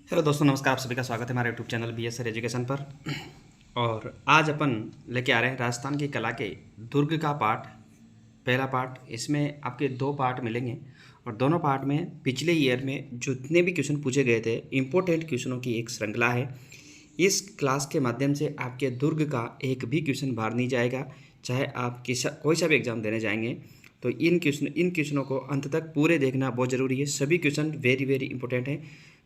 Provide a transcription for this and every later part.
Hello दोस्तों, नमस्कार। आप सभी का स्वागत है हमारे यूट्यूब चैनल BSR एजुकेशन पर। और आज अपन लेके आ रहे हैं राजस्थान की कला के दुर्ग का पार्ट, पहला पार्ट। इसमें आपके दो पार्ट मिलेंगे और दोनों पार्ट में पिछले ईयर में जितने भी क्वेश्चन पूछे गए थे, इम्पोर्टेंट क्वेश्चनों की एक श्रृंखला है। इस क्लास के माध्यम से आपके दुर्ग का एक भी क्वेश्चन बाहर नहीं जाएगा, चाहे आप कोई सा भी एग्जाम देने जाएंगे। तो इन क्वेश्चनों को अंत तक पूरे देखना बहुत ज़रूरी है। सभी क्वेश्चन वेरी वेरी इंपॉर्टेंट हैं।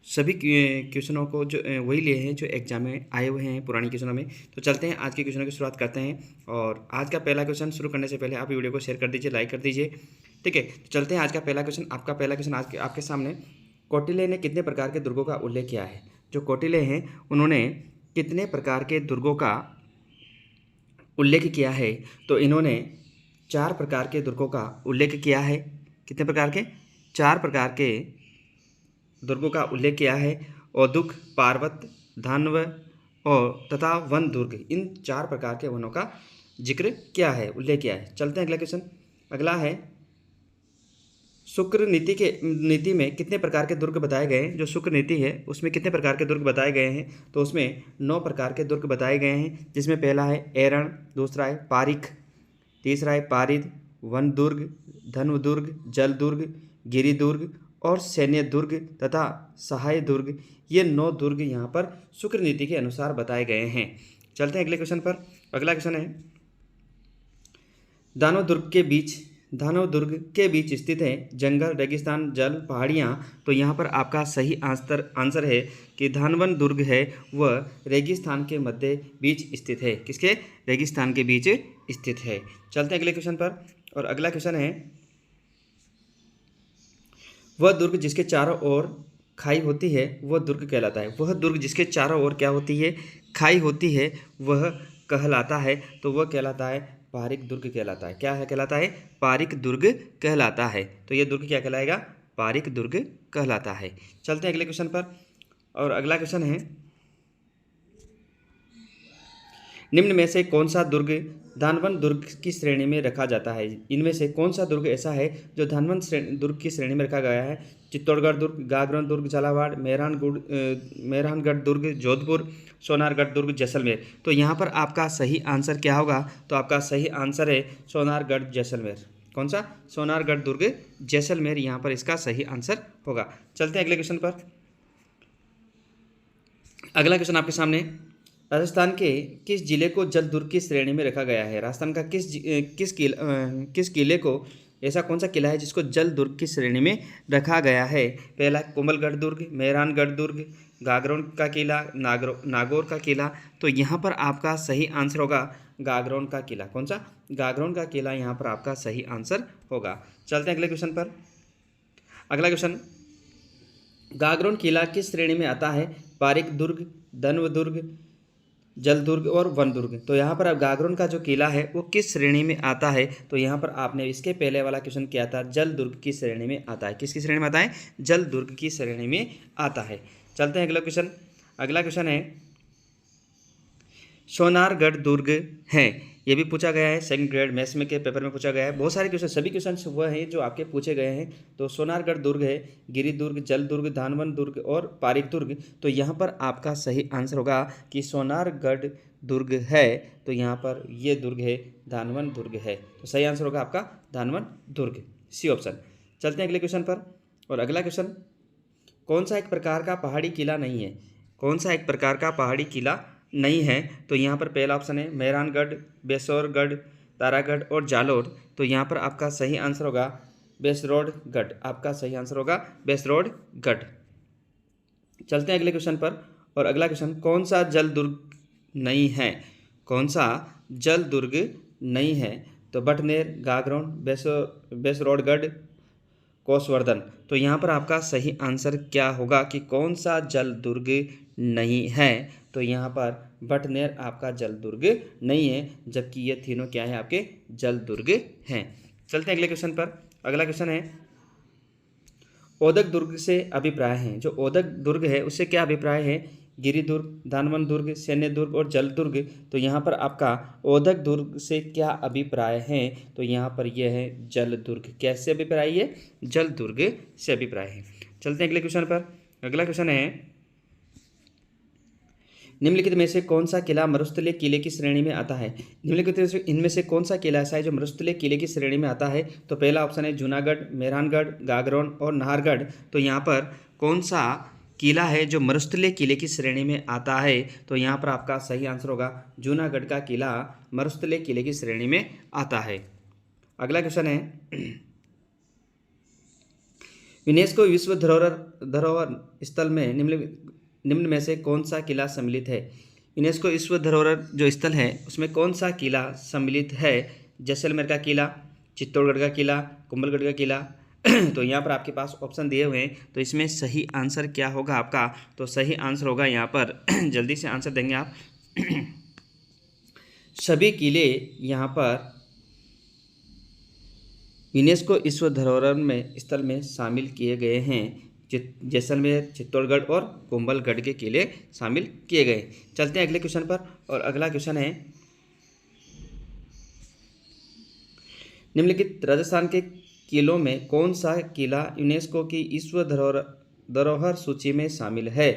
सभी क्वेश्चनों को जो वही लिए हैं जो एग्जाम में आए हुए हैं पुरानी क्वेश्चनों में। तो चलते हैं, आज के क्वेश्चनों की शुरुआत करते हैं। और आज का पहला क्वेश्चन शुरू करने से पहले आप वीडियो को शेयर कर दीजिए, लाइक कर दीजिए, ठीक है। तो चलते हैं आज का पहला क्वेश्चन। आपका पहला क्वेश्चन आज आपके सामने, कौटिल्य ने कितने प्रकार के दुर्गों का उल्लेख किया है? जो कौटिल्य हैं उन्होंने कितने प्रकार के दुर्गों का उल्लेख किया है? तो इन्होंने 4 प्रकार के दुर्गों का उल्लेख किया है। कितने प्रकार के? 4 प्रकार के दुर्गों का उल्लेख किया है। औदुक, पार्वत, धानव और तथा वन दुर्ग, इन 4 प्रकार के वनों का जिक्र क्या है, उल्लेख किया है। चलते हैं अगला क्वेश्चन। अगला है, शुक्र नीति में कितने प्रकार के दुर्ग बताए गए हैं? जो शुक्र नीति है उसमें कितने प्रकार के दुर्ग बताए गए हैं? तो उसमें 9 प्रकार के दुर्ग बताए गए हैं, जिसमें पहला है एरण, दूसरा है पारिख, तीसरा है पारिद, वन दुर्ग, धन्व दुर्ग, जल दुर्ग, गिरि दुर्ग और सैन्य दुर्ग तथा सहाय दुर्ग। ये 9 दुर्ग यहाँ पर शुक्र नीति के अनुसार बताए गए हैं। चलते हैं अगले क्वेश्चन पर। अगला क्वेश्चन है, दानव दुर्ग के बीच स्थित है जंगल, रेगिस्तान, जल, पहाड़ियाँ। तो यहाँ पर आपका सही आंसर है कि धानवन दुर्ग है वह रेगिस्तान के मध्य बीच स्थित है। किसके? रेगिस्तान के बीच स्थित है। चलते हैं अगले क्वेश्चन पर। और अगला क्वेश्चन है, वह दुर्ग जिसके चारों ओर खाई होती है वह दुर्ग कहलाता है। वह दुर्ग जिसके चारों ओर क्या होती है? खाई होती है, वह कहलाता है। तो वह कहलाता है पारिक दुर्ग कहलाता है। क्या है? कहलाता है पारिक दुर्ग कहलाता है। तो यह दुर्ग क्या कहलाएगा? पारिक दुर्ग कहलाता है। चलते हैं अगले क्वेश्चन पर। और अगला क्वेश्चन है, निम्न में से कौन सा दुर्ग धानवन दुर्ग की श्रेणी में रखा जाता है? इनमें से कौन सा दुर्ग ऐसा है जो धानवन दुर्ग की श्रेणी में रखा गया है? चित्तौड़गढ़ दुर्ग, गागरण दुर्ग झालावाड़, मेहरानगढ़ दुर्ग जोधपुर, सोनारगढ़ दुर्ग जैसलमेर। तो यहाँ पर आपका सही आंसर क्या होगा? तो आपका सही आंसर है सोनारगढ़ जैसलमेर। कौन सा? सोनारगढ़ दुर्ग जैसलमेर यहाँ पर इसका सही आंसर होगा। चलते हैं अगले क्वेश्चन पर। अगला क्वेश्चन आपके सामने, राजस्थान के किस जिले को जल दुर्ग की श्रेणी में रखा गया है? राजस्थान का किस किले को, ऐसा कौन सा किला है जिसको जल दुर्ग की श्रेणी में रखा गया है? पहला कोमलगढ़ दुर्ग, मेहरानगढ़ दुर्ग, गागरोन का किला, नागौर का किला। तो यहाँ पर आपका सही आंसर होगा गागरोन का किला। कौन सा? गागरोन का किला यहाँ पर आपका सही आंसर होगा। चलते हैं अगले क्वेश्चन पर। अगला क्वेश्चन, गागरोन किला किस श्रेणी में आता है? पारिक दुर्ग, धन्व दुर्ग, जल दुर्ग और वन दुर्ग। तो यहाँ पर अब गागरोन का जो किला है वो किस श्रेणी में आता है? तो यहाँ पर आपने इसके पहले वाला क्वेश्चन किया था, जल दुर्ग की श्रेणी में आता है। किसकी श्रेणी में आता है? जल दुर्ग की श्रेणी में आता है। चलते हैं अगला क्वेश्चन। अगला क्वेश्चन है, सोनारगढ़ दुर्ग है, ये भी पूछा गया है सेकंड ग्रेड मैथ्स में के पेपर में पूछा गया है। बहुत सारे क्वेश्चन, सभी क्वेश्चन वह हैं जो आपके पूछे गए हैं। तो सोनारगढ़ दुर्ग है, गिरि दुर्ग, जल दुर्ग, धानवन दुर्ग और पारिक दुर्ग। तो यहाँ पर आपका सही आंसर होगा कि सोनारगढ़ दुर्ग है। तो यहाँ पर ये दुर्ग है धानवन दुर्ग है। तो सही आंसर होगा आपका धानवन दुर्ग, सी ऑप्शन। चलते हैं अगले क्वेश्चन पर। और अगला क्वेश्चन, कौन सा एक प्रकार का पहाड़ी किला नहीं है? कौन सा एक प्रकार का पहाड़ी किला नहीं है? तो यहाँ पर पहला ऑप्शन है मेहरानगढ़, बेसौरगढ़, तारागढ़ और जालोर। तो यहाँ पर आपका सही आंसर होगा बेसरौड़गढ़। आपका सही आंसर होगा बेसरौड़गढ़। चलते हैं अगले क्वेश्चन पर। और अगला क्वेश्चन, कौन सा जल दुर्ग नहीं है? कौन सा जल दुर्ग नहीं है? तो बटनेर, गागरोन, बेसरौड़गढ़, कोसवर्धन। तो यहाँ पर आपका सही आंसर क्या होगा कि कौन सा जल दुर्ग नहीं है? तो यहाँ पर बटनेर आपका जल दुर्ग नहीं है, जबकि ये तीनों क्या है? आपके जल दुर्ग हैं। चलते हैं अगले क्वेश्चन पर। अगला क्वेश्चन है, औदक दुर्ग से अभिप्राय है। जो औदक दुर्ग है उससे क्या अभिप्राय है? गिरि दुर्ग, धानवन दुर्ग, सैन्य दुर्ग और जल दुर्ग। तो यहाँ पर आपका औदक दुर्ग से क्या अभिप्राय है? तो यहाँ पर यह है जल दुर्ग। कैसे अभिप्राय है? जल दुर्ग से अभिप्राय है। चलते हैं अगले क्वेश्चन पर। अगला क्वेश्चन है, निम्नलिखित में से कौन सा किला मरुस्थलीय किले की श्रेणी में आता है? निम्नलिखित में से इनमें से कौन सा किला ऐसा है जो मरुस्थलीय किले की श्रेणी में आता है? तो पहला ऑप्शन है जूनागढ़, मेहरानगढ़, गागरोन और नाहरगढ़। तो यहाँ पर कौन सा किला है जो मरुस्थलीय किले की श्रेणी में आता है? तो यहाँ पर आपका सही आंसर होगा जूनागढ़ का किला मरुस्थलीय किले की श्रेणी में आता है। अगला क्वेश्चन है यूनेस्को विश्व धरोहर स्थल में निम्न में से कौन सा किला सम्मिलित है? यूनेस्को विश्व धरोहर जो स्थल है उसमें कौन सा किला सम्मिलित है? जैसलमेर का किला, चित्तौड़गढ़ का किला, कुंभलगढ़ का किला। तो यहाँ पर आपके पास ऑप्शन दिए हुए हैं, तो इसमें सही आंसर क्या होगा आपका? तो सही आंसर होगा यहाँ पर जल्दी से आंसर देंगे आप। सभी किले यहाँ पर यूनेस्को विश्व धरोहर में स्थल में शामिल किए गए हैं। जैसलमेर, चित्तौड़गढ़ और कुंभलगढ़ के किले शामिल किए गए। चलते हैं अगले क्वेश्चन पर, और अगला क्वेश्चन है निम्नलिखित राजस्थान के किलों में कौन सा किला यूनेस्को की विश्व धरोहर सूची में शामिल है?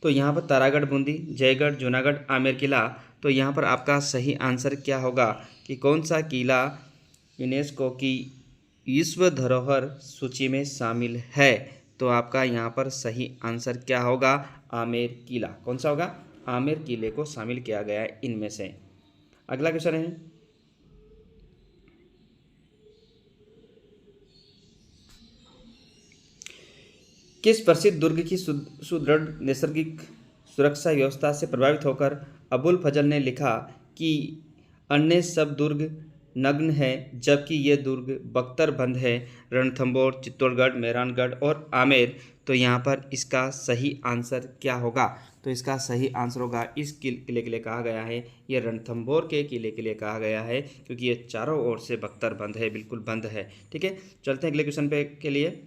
तो यहाँ पर तारागढ़, बूंदी, जयगढ़, जूनागढ़, आमेर किला। तो यहाँ पर आपका सही आंसर क्या होगा कि कौन सा किला यूनेस्को की विश्व धरोहर सूची में शामिल है? तो आपका यहाँ पर सही आंसर क्या होगा? आमेर किला। कौन सा होगा? आमेर किले को शामिल किया गया है इनमें से। अगला क्वेश्चन है किस प्रसिद्ध दुर्ग की सुदृढ़ नैसर्गिक सुरक्षा व्यवस्था से प्रभावित होकर अबुल फजल ने लिखा कि अन्य सब दुर्ग नग्न है जबकि ये दुर्ग बख्तरबंद है? रणथंबोर, चित्तौड़गढ़, मेहरानगढ़ और आमेर। तो यहाँ पर इसका सही आंसर क्या होगा? तो इसका सही आंसर होगा, इस किले के लिए कहा गया है, ये रणथंबोर के किले के लिए कहा गया है क्योंकि ये चारों ओर से बख्तरबंद है, बिल्कुल बंद है। ठीक है, चलते हैं अगले क्वेश्चन पे के लिए।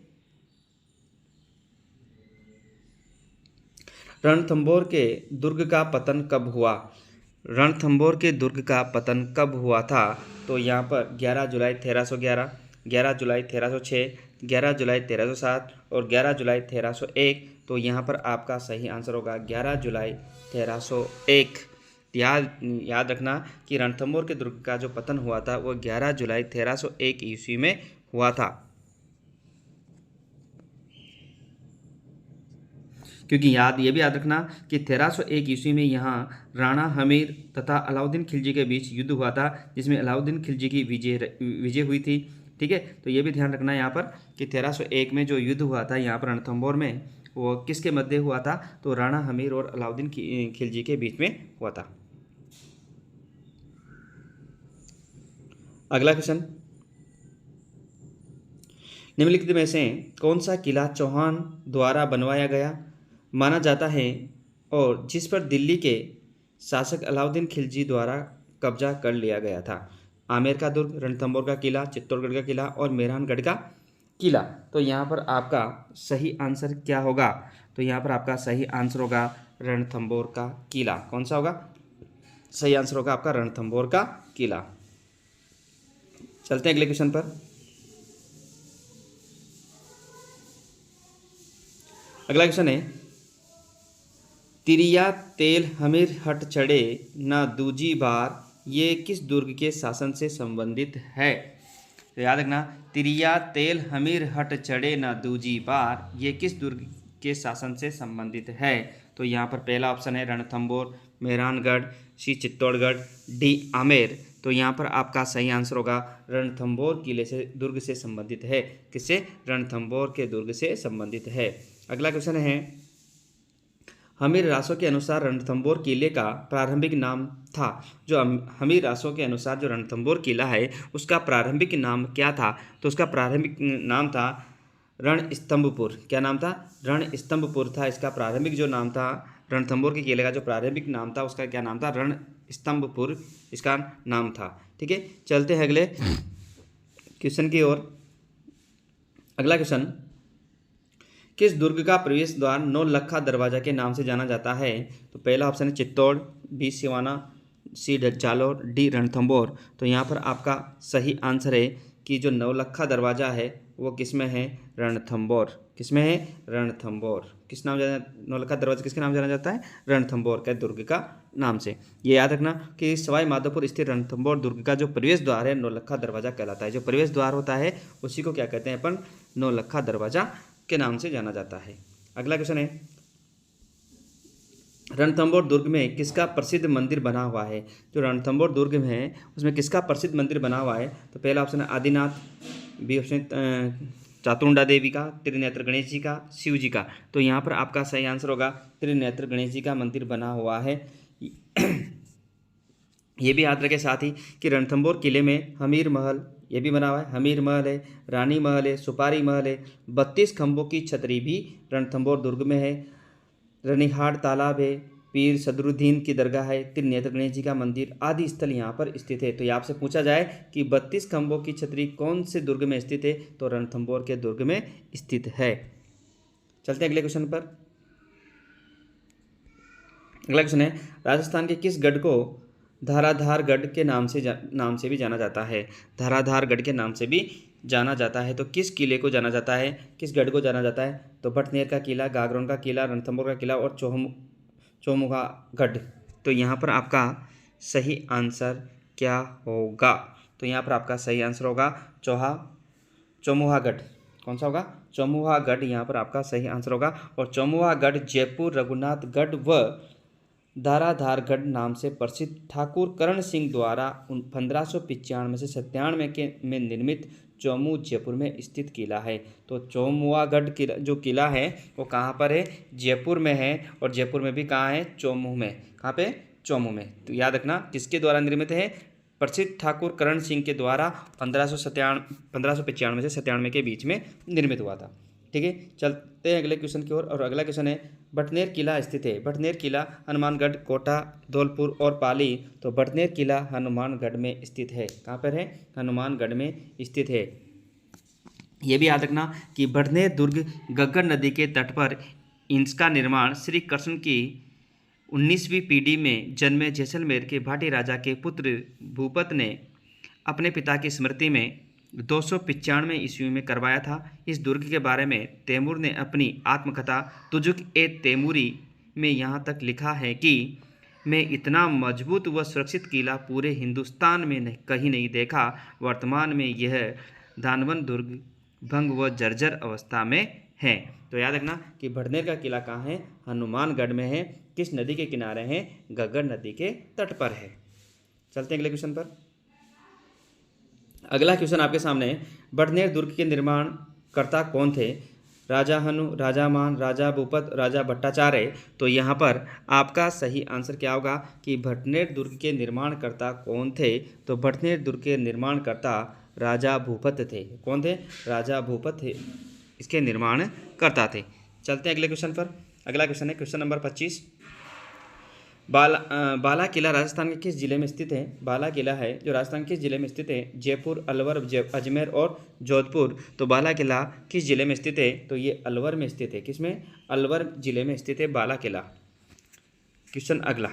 रणथंबोर के दुर्ग का पतन कब हुआ? रणथंबोर के दुर्ग का पतन कब हुआ था? तो यहाँ पर 11 जुलाई 1311, 11 जुलाई 1306, 11 जुलाई 1307 और 11 जुलाई 1301। तो यहाँ पर आपका सही आंसर होगा 11 जुलाई 1301। याद रखना कि रणथंबोर के दुर्ग का जो पतन हुआ था वो 11 जुलाई 1301 ईस्वी में हुआ था। क्योंकि ये भी याद रखना कि 1301 ईस्वी में यहाँ राणा हमीर तथा अलाउद्दीन खिलजी के बीच युद्ध हुआ था, जिसमें अलाउद्दीन खिलजी की विजय हुई थी। ठीक है, तो ये भी ध्यान रखना यहाँ पर कि 1301 में जो युद्ध हुआ था यहाँ पर रणथंबोर में, वो किसके मध्य हुआ था? तो राणा हमीर और अलाउद्दीन खिलजी के बीच में हुआ था। अगला क्वेश्चन, निम्नलिखित में से कौन सा किला चौहान द्वारा बनवाया गया माना जाता है और जिस पर दिल्ली के शासक अलाउद्दीन खिलजी द्वारा कब्जा कर लिया गया था? आमेर का दुर्ग, रणथंबोर का किला, चित्तौड़गढ़ का किला और मेहरानगढ़ का किला। तो यहाँ पर आपका सही आंसर क्या होगा? तो यहाँ पर आपका सही आंसर होगा रणथंबोर का किला। कौन सा होगा? सही आंसर होगा आपका रणथंबोर का किला। चलते हैं अगले क्वेश्चन पर। अगला क्वेश्चन है तिरिया तेल हमीर हट चढ़े न दूजी बार, ये किस दुर्ग के शासन से संबंधित है? तो याद रखना, तिरिया तेल हमीर हट चढ़े न दूजी बार, ये किस दुर्ग के शासन से संबंधित है? तो यहाँ पर पहला ऑप्शन है रणथंबोर, मेहरानगढ़, सी चित्तौड़गढ़, डी आमेर। तो यहाँ पर आपका सही आंसर होगा रणथंबोर किले से दुर्ग से संबंधित है। किससे? रणथंबोर के दुर्ग से संबंधित है। अगला क्वेश्चन है हमीर रासों के अनुसार रणथंबोर किले का प्रारंभिक नाम था। जो हमीर रासों के अनुसार जो रणथंबोर किला है उसका प्रारंभिक नाम क्या था? तो उसका प्रारंभिक नाम था रणस्तंभपुर। क्या नाम था? रणस्तंभपुर था इसका प्रारंभिक जो नाम था। रणथंबोर के किले का जो प्रारंभिक नाम था उसका क्या नाम था? रणस्तंभपुर इसका नाम था। ठीक है, चलते हैं अगले क्वेश्चन की ओर। अगला क्वेश्चन, किस दुर्ग का प्रवेश द्वार नौलखा दरवाजा के नाम से जाना जाता है? तो पहला ऑप्शन है चित्तौड़, बी सिवाना, सी जालौर, डी रणथंबोर। तो यहाँ पर आपका सही आंसर है कि जो नौलखा दरवाजा है वो किस में है? रणथंबोर। किसमें है? रणथंभौर। किस नाम जाना, नौलखा दरवाजा किसके नाम जाना जाता है? रणथंभौर के दुर्ग का नाम से। ये याद रखना कि सवाई माधोपुर स्थित रणथंभौर दुर्ग का जो प्रवेश द्वार है नौलखा दरवाजा कहलाता है। जो प्रवेश द्वार होता है उसी को क्या कहते हैं अपन? नौलखा दरवाजा के नाम से जाना जाता है। अगला क्वेश्चन है, रणथंभौर दुर्ग में किसका प्रसिद्ध मंदिर बना हुआ है? जो रणथंभौर दुर्ग में है उसमें किसका प्रसिद्ध मंदिर बना हुआ है? तो पहला ऑप्शन है आदिनाथ, बी ऑप्शन चातुंडा देवी का, त्रिनेत्र गणेश जी का, शिव जी का। तो यहाँ पर आपका सही आंसर होगा त्रिनेत्र गणेश जी का मंदिर बना हुआ है। ये भी याद रखें साथ ही कि रणथंभौर किले में हमीर महल ये भी बना हुआ है, हमीर महल है, रानी महल है, सुपारी महल है, 32 खंभों की छतरी भी रणथंभौर दुर्ग में है, रनिहाट तालाब है, पीर सदरुद्दीन की दरगाह है, त्रिनेत्र गणेश जी का मंदिर आदि स्थल यहाँ पर स्थित है। तो ये आपसे पूछा जाए कि 32 खंभों की छतरी कौन से दुर्ग में स्थित है? तो रणथंभौर के दुर्ग में स्थित है। चलते हैं अगले क्वेश्चन पर। अगला क्वेश्चन है, राजस्थान के किस गढ़ को धाराधारगढ़ के नाम से भी जाना जाता है? धाराधारगढ़ के नाम से भी जाना जाता है। तो किस किले को जाना जाता है, किस गढ़ को जाना जाता है? तो भटनेर का किला, गागरोन का किला, रणथंभौर का किला और चौमुहागढ़। तो यहाँ पर आपका सही आंसर क्या होगा? तो यहाँ पर आपका सही आंसर होगा चौमुहागढ़। कौन सा होगा? चौमुहागढ़ यहाँ पर आपका सही आंसर होगा। और चौमुहागढ़ जयपुर, रघुनाथगढ़ व धाराधारगढ़ नाम से प्रसिद्ध ठाकुर करण सिंह द्वारा 1595 से 97 में निर्मित चौमू जयपुर में स्थित किला है। तो चौमुहागढ़ किला जो किला है वो कहाँ पर है? जयपुर में है। और जयपुर में भी कहाँ है? चौमू में। कहाँ पे? चौमू में। तो याद रखना किसके द्वारा निर्मित है? प्रसिद्ध ठाकुर करण सिंह के द्वारा 1595 से 97 के बीच में निर्मित हुआ था। ठीक है, चलते हैं अगले क्वेश्चन की ओर। और अगला क्वेश्चन है, भटनेर किला स्थित है। भटनेर किला हनुमानगढ़, कोटा, धौलपुर और पाली। तो भटनेर किला हनुमानगढ़ में स्थित है। कहाँ पर है? हनुमानगढ़ में स्थित है। यह भी याद रखना कि भटनेर दुर्ग गग्गर नदी के तट पर इसका निर्माण श्री कृष्ण की 19वीं पीढ़ी में जन्मे जैसलमेर के भाटी राजा के पुत्र भूपत ने अपने पिता की स्मृति में 295 ईस्वी में करवाया था। इस दुर्ग के बारे में तैमूर ने अपनी आत्मकथा तुजुक-ए-तैमूरी में यहाँ तक लिखा है कि मैं इतना मजबूत व सुरक्षित किला पूरे हिंदुस्तान में कहीं नहीं देखा। वर्तमान में यह धानवन दुर्ग भंग व जर्जर अवस्था में है। तो याद रखना कि भटनेर का किला कहाँ है? हनुमानगढ़ में है। किस नदी के किनारे है? गग्गर नदी के तट पर है। चलते हैं अगले क्वेश्चन पर। अगला क्वेश्चन आपके सामने है, भटनेर दुर्ग के निर्माणकर्ता कौन थे? राजा हनु, राजा मान, राजा भूपत, राजा भट्टाचार्य। तो यहाँ पर आपका सही आंसर क्या होगा कि भटनेर दुर्ग के निर्माणकर्ता कौन थे? तो भटनेर दुर्ग के निर्माणकर्ता राजा भूपत थे। कौन थे? राजा भूपत थे, इसके निर्माण करता थे। चलते हैं अगले क्वेश्चन पर। अगला क्वेश्चन है क्वेश्चन नंबर 25। बाला किला राजस्थान के किस जिले में स्थित है? बाला किला है जो राजस्थान किस जिले में स्थित है? जयपुर, अलवर, अजमेर और जोधपुर। तो बाला किला किस जिले में स्थित है? तो ये अलवर में स्थित है। किसमें? अलवर जिले में स्थित है बाला किला। क्वेश्चन अगला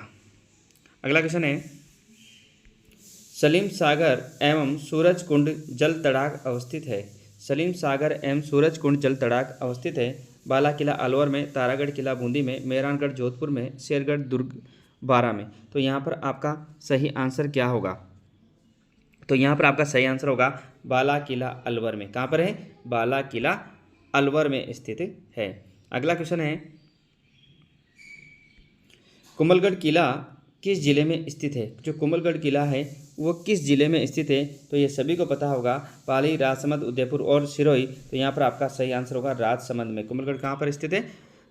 क्वेश्चन है, सलीम सागर एवं सूरज कुंड जल तड़ाक अवस्थित है। सलीम सागर एवं सूरज कुंड जल तड़ाक अवस्थित है। बाला किला अलवर में, तारागढ़ किला बूंदी में, मेहरानगढ़ जोधपुर में, शेरगढ़ दुर्ग बारा में। तो यहाँ पर आपका सही आंसर क्या होगा? तो यहाँ पर आपका सही आंसर होगा बाला किला अलवर में। कहाँ पर है? बाला किला अलवर में स्थित है। अगला क्वेश्चन है, कुंभलगढ़ किला किस जिले में स्थित है? जो कुंभलगढ़ किला है वो किस जिले में स्थित है? तो ये सभी को पता होगा, पाली, राजसमंद, उदयपुर और सिरोही। तो यहाँ पर आपका सही आंसर होगा राजसमंद में। कुंभलगढ़ कहाँ पर स्थित है?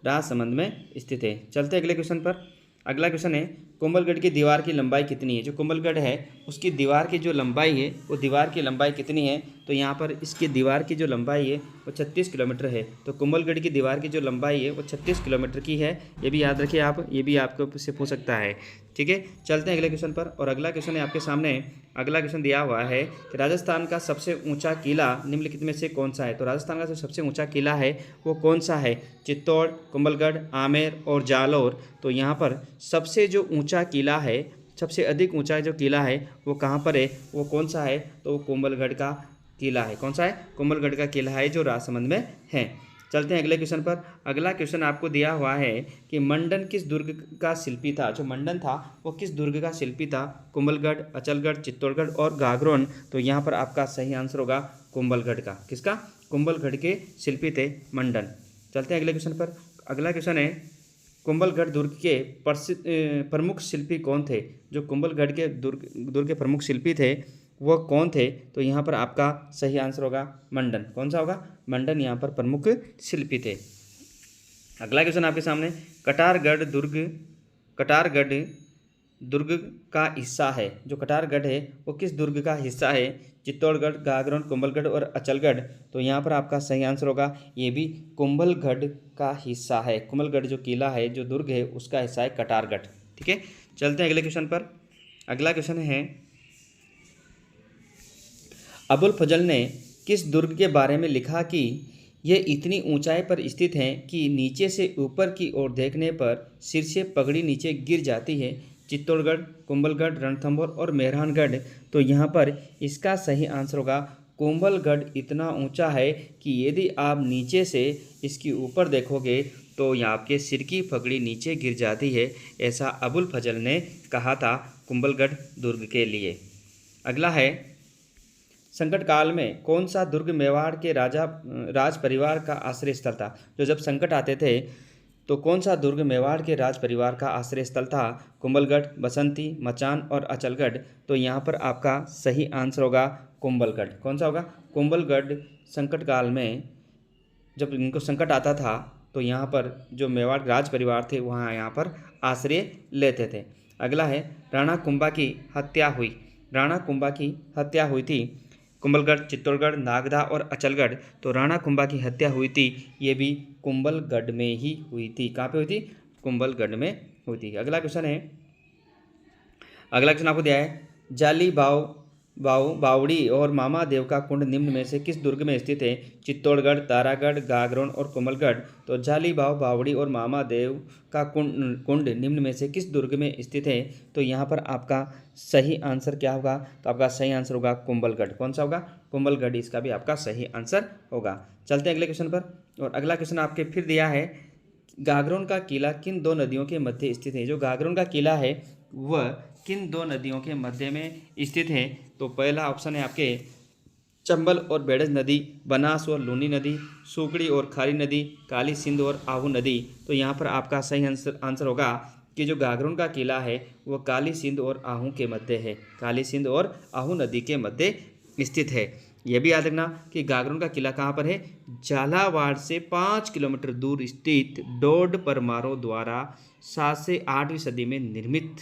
राजसमंद में स्थित है। चलते अगले क्वेश्चन पर। अगला क्वेश्चन है, कुंभलगढ़ की दीवार की लंबाई कितनी है? जो कुंभलगढ़ है उसकी दीवार की जो लंबाई है वो दीवार की लंबाई कितनी है? तो यहाँ पर इसकी दीवार की जो लंबाई है वो 36 किलोमीटर है। तो कुंभलगढ़ की दीवार की जो लंबाई है वो 36 किलोमीटर की है। ये भी याद रखिए आप, ये भी आपको से पूछ सकता है। ठीक है, चलते हैं अगले क्वेश्चन पर। और अगला क्वेश्चन है आपके सामने, अगला क्वेश्चन दिया हुआ है कि राजस्थान का सबसे ऊंचा किला निम्नलिखित में से कौन सा है? तो राजस्थान का जो सबसे ऊंचा किला है वो कौन सा है? चित्तौड़, कुंभलगढ़, आमेर और जालौर। तो यहाँ पर सबसे जो ऊंचा किला है, सबसे अधिक ऊंचा जो किला है वो कहाँ पर है? वो कौन सा है? तो वो कुंभलगढ़ का किला है। कौन सा है? कुंभलगढ़ का किला है जो राजसमंद में है। चलते हैं अगले क्वेश्चन पर। अगला क्वेश्चन आपको दिया हुआ है कि मंडन किस दुर्ग का शिल्पी था। जो मंडन था वो किस दुर्ग का शिल्पी था। कुंभलगढ़, अचलगढ़, चित्तौड़गढ़ और गागरोन। तो यहाँ पर आपका सही आंसर होगा कुंभलगढ़ का। किसका? कुंभलगढ़ के शिल्पी थे मंडन। चलते हैं अगले क्वेश्चन पर। अगला क्वेश्चन है कुंभलगढ़ दुर्ग के प्रमुख शिल्पी कौन थे। जो कुंभलगढ़ के दुर्ग के प्रमुख शिल्पी थे वो कौन थे। तो यहाँ पर आपका सही आंसर होगा मंडन। कौन सा होगा? मंडन यहाँ पर प्रमुख शिल्पी थे। अगला क्वेश्चन आपके सामने, कटारगढ़ दुर्ग का हिस्सा है। जो कटारगढ़ है वो किस दुर्ग का हिस्सा है। चित्तौड़गढ़, गागरोन, कुंभलगढ़ और अचलगढ़। तो यहाँ पर आपका सही आंसर होगा ये भी कुंभलगढ़ का हिस्सा है। कुंभलगढ़ जो किला है, जो दुर्ग है, उसका हिस्सा है कटारगढ़। ठीक है, चलते हैं अगले क्वेश्चन पर। अगला क्वेश्चन है अबुल फजल ने किस दुर्ग के बारे में लिखा कि यह इतनी ऊंचाई पर स्थित है कि नीचे से ऊपर की ओर देखने पर सिर से पगड़ी नीचे गिर जाती है। चित्तौड़गढ़, कुंभलगढ़, रणथंभौर और मेहरानगढ़। तो यहाँ पर इसका सही आंसर होगा कुंभलगढ़ इतना ऊंचा है कि यदि आप नीचे से इसके ऊपर देखोगे तो यहाँ आपके सिर की पगड़ी नीचे गिर जाती है। ऐसा अबुल फजल ने कहा था कुंभलगढ़ दुर्ग के लिए। अगला है संकट काल में कौन सा दुर्ग मेवाड़ के राज परिवार का आश्रय स्थल था। जो जब संकट आते थे तो कौन सा दुर्ग मेवाड़ के राज परिवार का आश्रय स्थल था। कुंभलगढ़, बसंती, मचान और अचलगढ़। तो यहाँ पर आपका सही आंसर होगा कुंभलगढ़। कौन सा होगा? कुंभलगढ़ संकट काल में जब इनको संकट आता था तो यहाँ पर जो मेवाड़ राज परिवार थे वहाँ यहाँ पर आश्रय लेते थे। अगला है राणा कुंभा की हत्या हुई थी कुंभलगढ़, चित्तौड़गढ़, नागदा और अचलगढ़। तो राणा कुंभा की हत्या हुई थी ये भी कुंभलगढ़ में ही हुई थी। कहाँ पे हुई थी? कुंभलगढ़ में हुई थी। अगला क्वेश्चन आपको दिया है जाली बावड़ी और मामा देव का कुंड निम्न में से किस दुर्ग में स्थित है। चित्तौड़गढ़, तारागढ़, गागरोन और कुंभलगढ़। तो जाली बावड़ी और मामा देव का कुंड निम्न में से किस दुर्ग में स्थित है। तो यहाँ पर आपका सही आंसर क्या होगा? तो आपका सही आंसर होगा कुंभलगढ़। कौन सा होगा? कुंभलगढ़ इसका भी आपका सही आंसर होगा। चलते हैं अगले क्वेश्चन पर। और अगला क्वेश्चन आपके फिर दिया है गागरोन का किला किन दो नदियों के मध्य स्थित है। जो गागरोन का किला है वह किन दो नदियों के मध्य में स्थित है। तो पहला ऑप्शन है आपके चंबल और बेड़ज नदी, बनास और लूनी नदी, सुकड़ी और खारी नदी, काली सिंध और आहू नदी। तो यहाँ पर आपका सही आंसर होगा कि जो गागरोन का किला है वो काली सिंध और आहू के मध्य है। काली सिंध और आहू नदी के मध्य स्थित है। यह भी याद रखना कि गागरोन का किला कहाँ पर है। झालावाड़ से 5 किलोमीटर दूर स्थित डोड परमारों द्वारा 7 से 8वीं सदी में निर्मित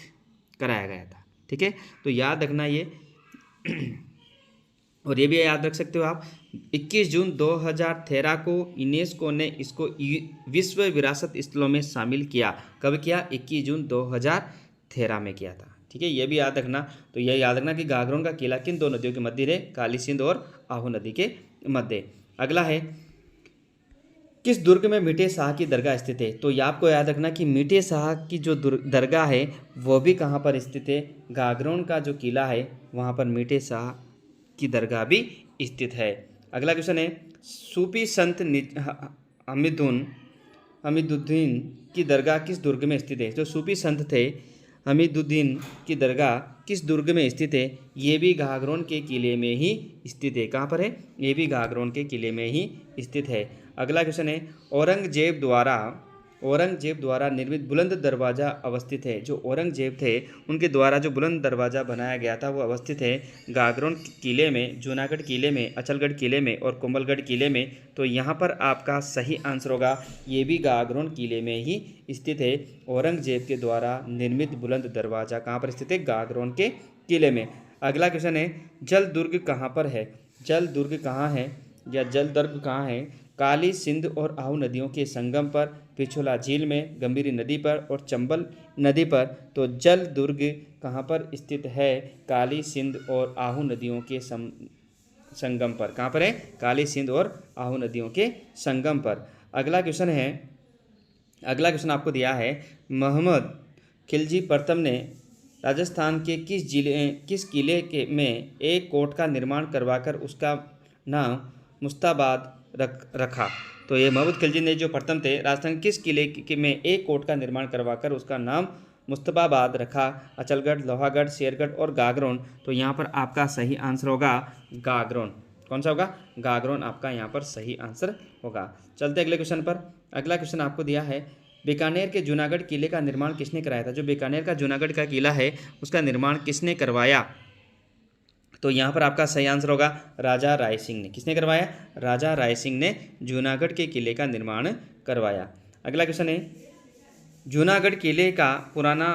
कराया गया था। ठीक है, तो याद रखना ये। और ये भी याद रख सकते हो आप 21 जून 2013 को यूनेस्को ने इसको विश्व विरासत स्थलों में शामिल किया। कब किया? 21 जून 2013 में किया था। ठीक है, ये भी याद रखना। तो यह याद रखना कि गागरोन का किला किन दो नदियों के मध्य है। काली सिंध और आहू नदी के मध्य। अगला है किस दुर्ग में मीठे शाह की दरगाह स्थित है। तो ये आपको याद रखना कि मीठे शाह की जो दरगाह है वो भी कहाँ पर स्थित है। गागरोन का जो किला है वहाँ पर मीठे शाह की दरगाह भी स्थित है। अगला क्वेश्चन है सूफी संत हमीदुद्दीन की दरगाह किस दुर्ग में स्थित है। जो सूफी संत थे हमीदुद्दीन की दरगाह किस दुर्ग में स्थित है। ये भी गागरोन के किले में ही स्थित है। कहाँ पर है? ये भी गागरोन के किले में ही स्थित है। अगला क्वेश्चन है औरंगजेब द्वारा निर्मित बुलंद दरवाज़ा अवस्थित है। जो औरंगजेब थे उनके द्वारा जो बुलंद दरवाज़ा बनाया गया था वो अवस्थित है गागरोन किले में, जूनागढ़ किले में, अचलगढ़ किले में और कुंभलगढ़ किले में। तो यहाँ पर आपका सही आंसर होगा ये भी गागरोन किले में ही स्थित है। औरंगजेब के द्वारा निर्मित बुलंद दरवाज़ा कहाँ पर स्थित है? गागरोन के किले में। अगला क्वेश्चन है जल दुर्ग कहाँ पर है। जल दुर्ग कहाँ है या जल दुर्ग कहाँ है? काली सिंध और आहू नदियों के संगम पर, पिछोला झील में, गंभीरी नदी पर और चंबल नदी पर। तो जल दुर्ग कहाँ पर स्थित है? काली सिंध और आहू नदियों के संगम पर। कहाँ पर है? काली सिंध और आहू नदियों के संगम पर। अगला क्वेश्चन आपको दिया है मोहम्मद खिलजी प्रथम ने राजस्थान के किस किले में एक कोट का निर्माण करवाकर उसका नाम मुस्ताबाद रखा। तो ये महमूद खिलजी ने जो प्रथम थे, राजस्थान किस किले में एक कोट का निर्माण करवाकर उसका नाम मुस्तफाबाद रखा? अचलगढ़, लोहागढ़, शेरगढ़ और गागरोन। तो यहाँ पर आपका सही आंसर होगा गागरोन। कौन सा होगा? गागरोन आपका यहाँ पर सही आंसर होगा। चलते अगले क्वेश्चन पर। अगला क्वेश्चन आपको दिया है, बीकानेर के जूनागढ़ किले का निर्माण किसने कराया था? जो बीकानेर का जूनागढ़ का किला है उसका निर्माण किसने करवाया? तो यहाँ पर आपका सही आंसर होगा राजा राय सिंह ने। किसने करवाया? राजा राय सिंह ने जूनागढ़ के किले का निर्माण करवाया। अगला क्वेश्चन है, जूनागढ़ किले का पुराना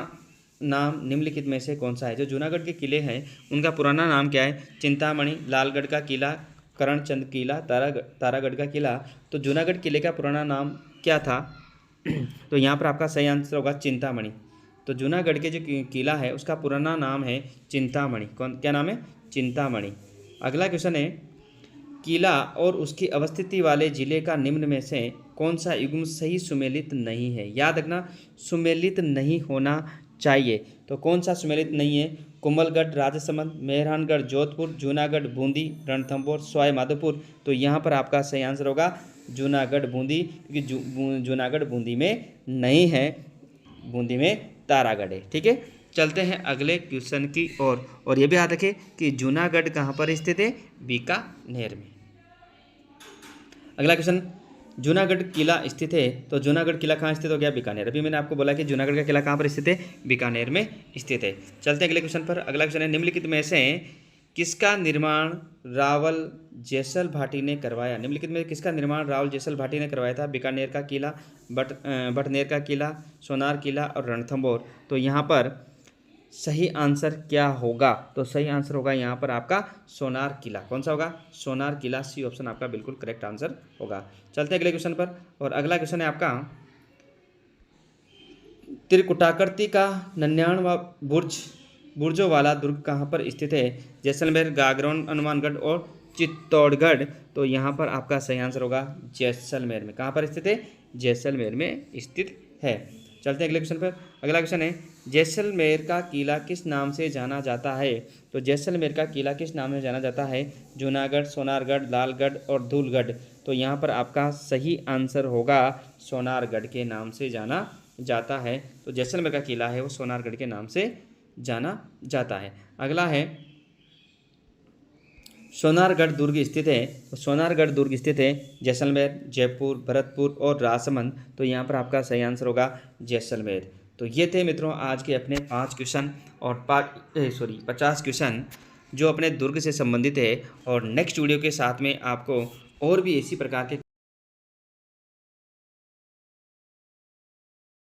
नाम निम्नलिखित में से कौन सा है? जो जूनागढ़ के किले हैं उनका पुराना नाम क्या है? चिंतामणि, लालगढ़ का किला, करणचंद किला, तारागढ़ का किला। तो जूनागढ़ किले का पुराना नाम क्या था? तो यहाँ पर आपका सही आंसर होगा चिंतामणि। तो जूनागढ़ के जो किला है उसका पुराना नाम है चिंतामणि। कौन, क्या नाम है? चिंतामणि। अगला क्वेश्चन है, किला और उसकी अवस्थिति वाले जिले का निम्न में से कौन सा युग्म सही सुमेलित नहीं है? याद रखना, सुमेलित नहीं होना चाहिए। तो कौन सा सुमेलित नहीं है? कुंभलगढ़, राजसमंद, मेहरानगढ़, जोधपुर, जूनागढ़, बूंदी, रणथंभौर, सवाई माधोपुर। तो यहाँ पर आपका सही आंसर होगा जूनागढ़ बूंदी, क्योंकि जूनागढ़ बूंदी में नहीं है, बूंदी में तारागढ़ है। ठीक है, चलते हैं अगले क्वेश्चन की ओर। और ये भी याद रखें कि जूनागढ़ कहाँ पर स्थित है? बीकानेर में। अगला क्वेश्चन, जूनागढ़ किला स्थित है, तो जूनागढ़ किला कहाँ स्थित हो गया? बीकानेर। अभी मैंने आपको बोला कि जूनागढ़ का किला कहाँ पर स्थित है? बीकानेर में स्थित है। चलते हैं अगले क्वेश्चन पर। अगला क्वेश्चन है, निम्नलिखित में से किसका निर्माण रावल जैसल भाटी ने करवाया? निम्नलिखित में किसका निर्माण रावल जैसल भाटी ने करवाया था? बीकानेर का किला, भटनेर का किला, सोनार किला और रणथंभौर। तो यहाँ पर सही आंसर क्या होगा? तो सही आंसर होगा यहाँ पर आपका सोनार किला। कौन सा होगा? सोनार किला। सी ऑप्शन आपका बिल्कुल करेक्ट आंसर होगा। चलते हैं अगले क्वेश्चन पर। और अगला क्वेश्चन है आपका, त्रिकुटाकृति का 99वां बुर्जों वाला दुर्ग कहाँ पर स्थित है? जैसलमेर, गागरोन, हनुमानगढ़ और चित्तौड़गढ़। तो यहाँ पर आपका सही आंसर होगा जैसलमेर में। कहाँ पर स्थित है? जैसलमेर में स्थित है। चलते हैं अगले क्वेश्चन पर। अगला क्वेश्चन है, जैसलमेर का किला किस नाम से जाना जाता है? तो जैसलमेर का किला किस नाम से जाना जाता है? जूनागढ़, सोनारगढ़, लालगढ़ और धूलगढ़। तो यहाँ पर आपका सही आंसर होगा सोनारगढ़ के नाम से जाना जाता है। तो जैसलमेर का किला है वो सोनारगढ़ के नाम से जाना जाता है। अगला है, सोनारगढ़ दुर्ग स्थित है। तो सोनारगढ़ दुर्ग स्थित है जैसलमेर, जयपुर, भरतपुर और राजसमंद। तो यहाँ पर आपका सही आंसर होगा जैसलमेर। तो ये थे मित्रों आज के अपने 5 क्वेश्चन और 50 क्वेश्चन जो अपने दुर्ग से संबंधित है। और नेक्स्ट वीडियो के साथ में आपको और भी इसी प्रकार के